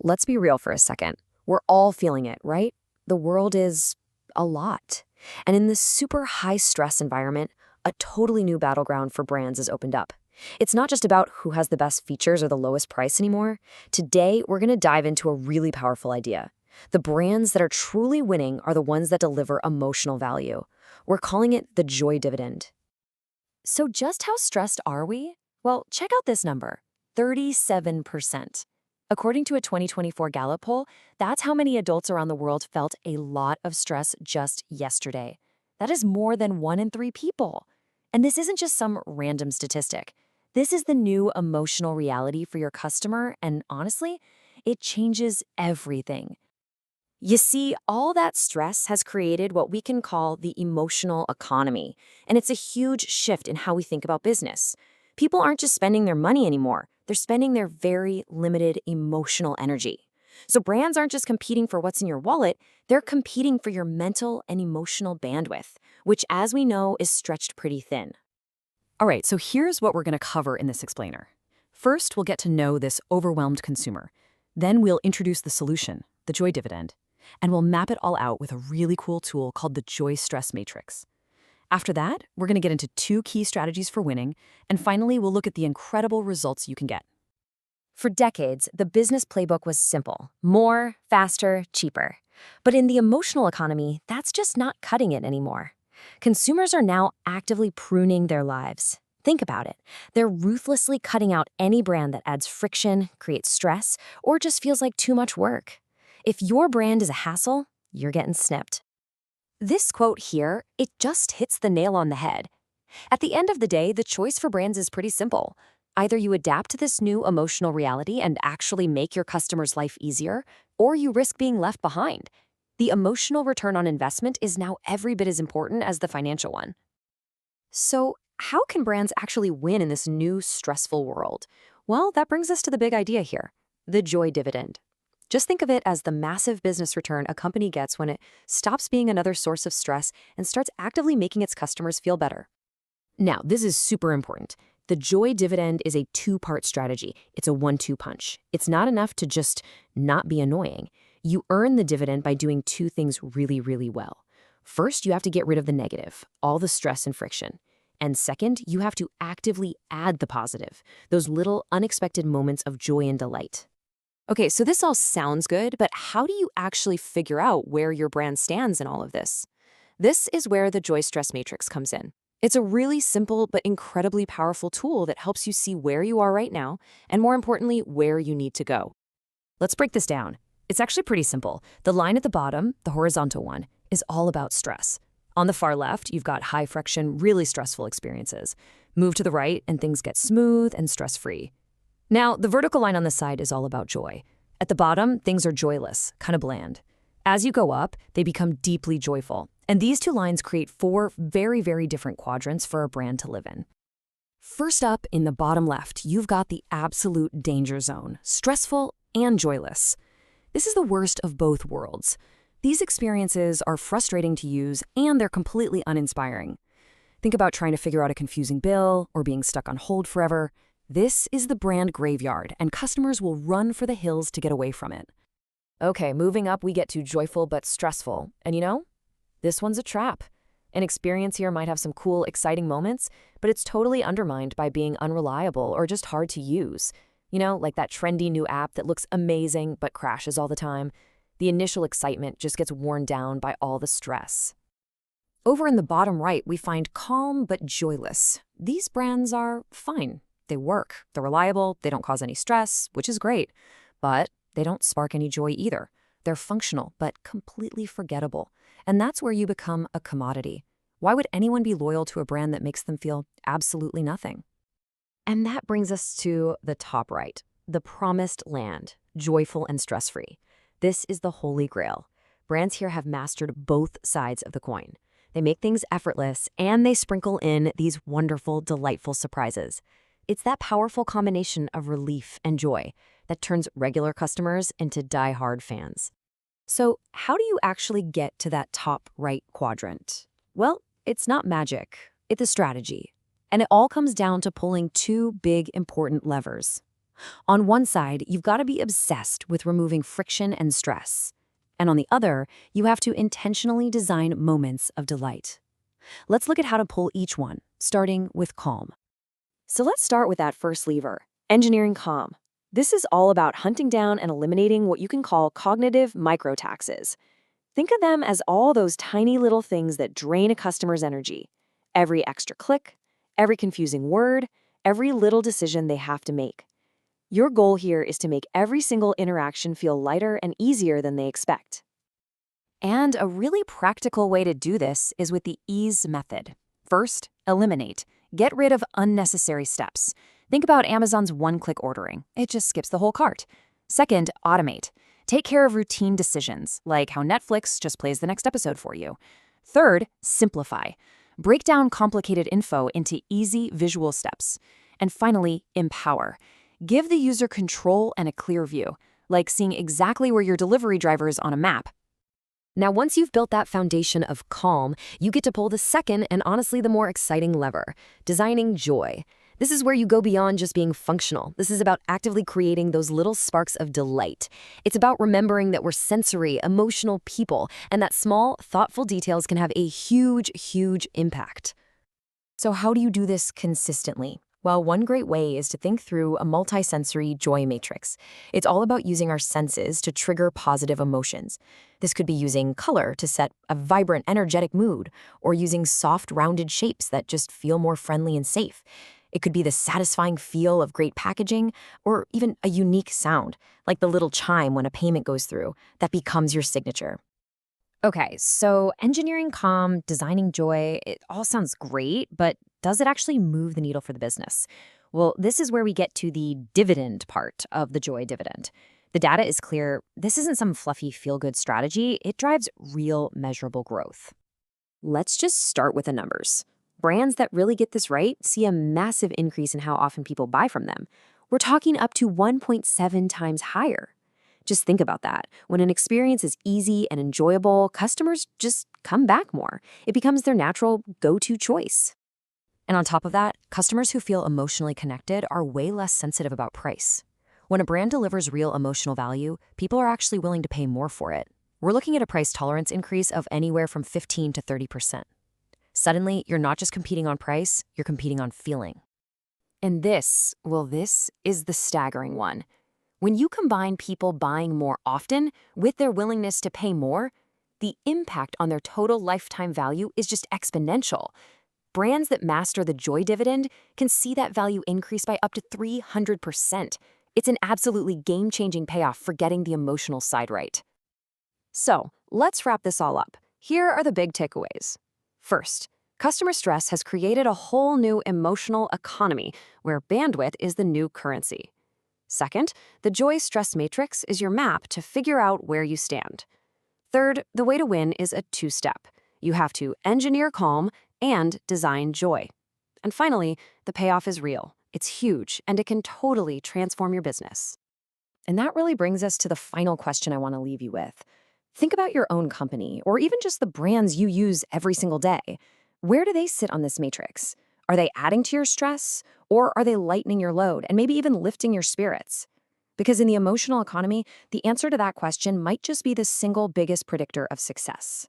Let's be real for a second. We're all feeling it, right? The world is a lot. And in this super high stress environment, a totally new battleground for brands has opened up. It's not just about who has the best features or the lowest price anymore. Today, we're going to dive into a really powerful idea. The brands that are truly winning are the ones that deliver emotional value. We're calling it the Joy Dividend. So just how stressed are we? Well, check out this number, 37%. According to a 2024 Gallup poll, that's how many adults around the world felt a lot of stress just yesterday. That is more than 1 in 3 people. And this isn't just some random statistic. This is the new emotional reality for your customer, and honestly, it changes everything. You see, all that stress has created what we can call the emotional economy, and it's a huge shift in how we think about business. People aren't just spending their money anymore, they're spending their very limited emotional energy. So brands aren't just competing for what's in your wallet, they're competing for your mental and emotional bandwidth, which, as we know, is stretched pretty thin. All right, so here's what we're going to cover in this explainer. First, we'll get to know this overwhelmed consumer. Then we'll introduce the solution, the Joy Dividend, and we'll map it all out with a really cool tool called the Joy Stress Matrix. After that, we're going to get into 2 key strategies for winning, and finally, we'll look at the incredible results you can get. For decades, the business playbook was simple: more, faster, cheaper. But in the emotional economy, that's just not cutting it anymore. Consumers are now actively pruning their lives. Think about it. They're ruthlessly cutting out any brand that adds friction, creates stress, or just feels like too much work. If your brand is a hassle, you're getting snipped. This quote here, it just hits the nail on the head. At the end of the day, the choice for brands is pretty simple. Either you adapt to this new emotional reality and actually make your customers' life easier, or you risk being left behind. The emotional return on investment is now every bit as important as the financial one. So, how can brands actually win in this new stressful world? Well, that brings us to the big idea here, the Joy Dividend. Just think of it as the massive business return a company gets when it stops being another source of stress and starts actively making its customers feel better. Now, this is super important. The Joy Dividend is a 2-part strategy. It's a 1-2 punch. It's not enough to just not be annoying. You earn the dividend by doing 2 things really, really well. First, you have to get rid of the negative, all the stress and friction. And second, you have to actively add the positive, those little unexpected moments of joy and delight. Okay, so this all sounds good, but how do you actually figure out where your brand stands in all of this? This is where the Joy Stress Matrix comes in. It's a really simple but incredibly powerful tool that helps you see where you are right now, and more importantly, where you need to go. Let's break this down. It's actually pretty simple. The line at the bottom, the horizontal one, is all about stress. On the far left, you've got high friction, really stressful experiences. Move to the right, and things get smooth and stress-free. Now, the vertical line on the side is all about joy. At the bottom, things are joyless, kind of bland. As you go up, they become deeply joyful. And these 2 lines create 4 very, very different quadrants for a brand to live in. First up, in the bottom left, you've got the absolute danger zone, stressful and joyless. This is the worst of both worlds. These experiences are frustrating to use, and they're completely uninspiring. Think about trying to figure out a confusing bill or being stuck on hold forever. This is the brand graveyard, and customers will run for the hills to get away from it. Okay, moving up, we get to joyful but stressful. And you know, this one's a trap. An experience here might have some cool, exciting moments, but it's totally undermined by being unreliable or just hard to use. You know, like that trendy new app that looks amazing but crashes all the time. The initial excitement just gets worn down by all the stress. Over in the bottom right, we find calm but joyless. These brands are fine. They work, they're reliable, they don't cause any stress, which is great. But they don't spark any joy either. They're functional but completely forgettable. And that's where you become a commodity. Why would anyone be loyal to a brand that makes them feel absolutely nothing? And that brings us to the top right, the promised land, joyful and stress-free. This is the holy grail. Brands here have mastered both sides of the coin. They make things effortless, and they sprinkle in these wonderful, delightful surprises. It's that powerful combination of relief and joy that turns regular customers into die-hard fans. So how do you actually get to that top right quadrant? Well, it's not magic. It's a strategy. And it all comes down to pulling 2 big, important levers: On one side, you've got to be obsessed with removing friction and stress. And on the other, you have to intentionally design moments of delight. Let's look at how to pull each one, starting with calm. So let's start with that first lever, engineering calm. This is all about hunting down and eliminating what you can call cognitive microtaxes. Think of them as all those tiny little things that drain a customer's energy. Every extra click, every confusing word, every little decision they have to make. Your goal here is to make every single interaction feel lighter and easier than they expect. And a really practical way to do this is with the ease method. First, eliminate. Get rid of unnecessary steps. Think about Amazon's one-click ordering. It just skips the whole cart. Second, automate. Take care of routine decisions, like how Netflix just plays the next episode for you. Third, simplify. Break down complicated info into easy visual steps. And finally, empower. Give the user control and a clear view, like seeing exactly where your delivery driver is on a map. Now, once you've built that foundation of calm, you get to pull the second and honestly the more exciting lever, designing joy. This is where you go beyond just being functional. This is about actively creating those little sparks of delight. It's about remembering that we're sensory, emotional people, and that small, thoughtful details can have a huge, huge impact. So how do you do this consistently? Well, one great way is to think through a multisensory joy matrix. It's all about using our senses to trigger positive emotions. This could be using color to set a vibrant, energetic mood, or using soft, rounded shapes that just feel more friendly and safe. It could be the satisfying feel of great packaging, or even a unique sound, like the little chime when a payment goes through, that becomes your signature. Okay, so engineering calm, designing joy, it all sounds great, but does it actually move the needle for the business? Well, this is where we get to the dividend part of the Joy Dividend. The data is clear. This isn't some fluffy feel-good strategy. It drives real, measurable growth. Let's just start with the numbers. Brands that really get this right see a massive increase in how often people buy from them. We're talking up to 1.7 times higher. Just think about that. When an experience is easy and enjoyable, customers just come back more. It becomes their natural go-to choice. And on top of that, customers who feel emotionally connected are way less sensitive about price. When a brand delivers real emotional value, people are actually willing to pay more for it. We're looking at a price tolerance increase of anywhere from 15 to 30%. Suddenly, you're not just competing on price, you're competing on feeling. And this is the staggering one. When you combine people buying more often with their willingness to pay more, the impact on their total lifetime value is just exponential. Brands that master the Joy Dividend can see that value increase by up to 300%. It's an absolutely game-changing payoff for getting the emotional side right. So, let's wrap this all up. Here are the big takeaways. First, customer stress has created a whole new emotional economy where bandwidth is the new currency. Second, the Joy Stress Matrix is your map to figure out where you stand. Third, the way to win is a two-step. You have to engineer calm and design joy. And finally, the payoff is real. It's huge, and it can totally transform your business. And that really brings us to the final question I want to leave you with. Think about your own company, or even just the brands you use every single day. Where do they sit on this matrix? Are they adding to your stress, or are they lightening your load and maybe even lifting your spirits? Because in the emotional economy, the answer to that question might just be the single biggest predictor of success.